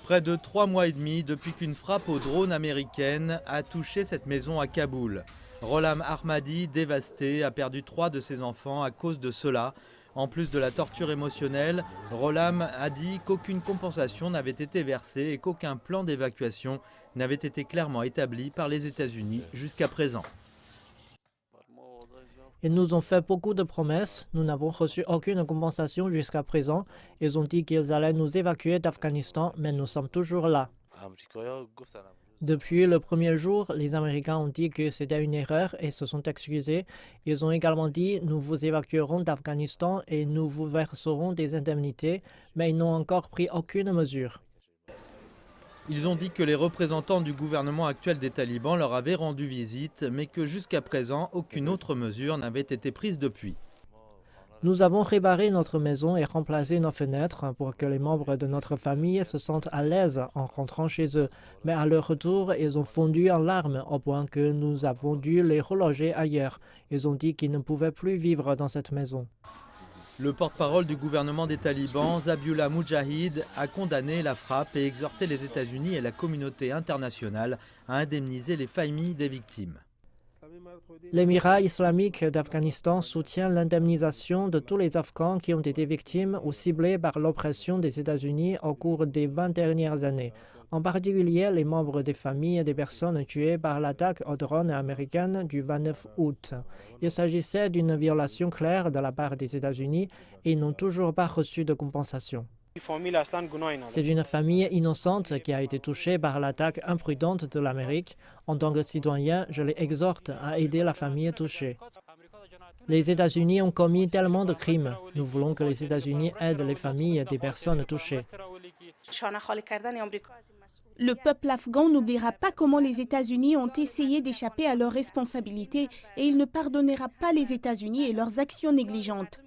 Près de 3 mois et demi depuis qu'une frappe au drone américaine a touché cette maison à Kaboul. Rolam Ahmadi, dévasté, a perdu 3 de ses enfants à cause de cela. En plus de la torture émotionnelle, Rolam a dit qu'aucune compensation n'avait été versée et qu'aucun plan d'évacuation n'avait été clairement établi par les États-Unis jusqu'à présent. Ils nous ont fait beaucoup de promesses. Nous n'avons reçu aucune compensation jusqu'à présent. Ils ont dit qu'ils allaient nous évacuer d'Afghanistan, mais nous sommes toujours là. Depuis le premier jour, les Américains ont dit que c'était une erreur et se sont excusés. Ils ont également dit « Nous vous évacuerons d'Afghanistan et nous vous verserons des indemnités », mais ils n'ont encore pris aucune mesure. Ils ont dit que les représentants du gouvernement actuel des talibans leur avaient rendu visite, mais que jusqu'à présent, aucune autre mesure n'avait été prise depuis. Nous avons réparé notre maison et remplacé nos fenêtres pour que les membres de notre famille se sentent à l'aise en rentrant chez eux. Mais à leur retour, ils ont fondu en larmes au point que nous avons dû les reloger ailleurs. Ils ont dit qu'ils ne pouvaient plus vivre dans cette maison. Le porte-parole du gouvernement des talibans, Zabiullah Mujahid, a condamné la frappe et exhorté les États-Unis et la communauté internationale à indemniser les familles des victimes. L'émirat islamique d'Afghanistan soutient l'indemnisation de tous les Afghans qui ont été victimes ou ciblés par l'oppression des États-Unis au cours des 20 dernières années. En particulier, les membres des familles des personnes tuées par l'attaque au drone américaine du 29 août. Il s'agissait d'une violation claire de la part des États-Unis et ils n'ont toujours pas reçu de compensation. C'est une famille innocente qui a été touchée par l'attaque imprudente de l'Amérique. En tant que citoyen, je les exhorte à aider la famille touchée. Les États-Unis ont commis tellement de crimes. Nous voulons que les États-Unis aident les familles des personnes touchées. Le peuple afghan n'oubliera pas comment les États-Unis ont essayé d'échapper à leurs responsabilités et il ne pardonnera pas les États-Unis et leurs actions négligentes.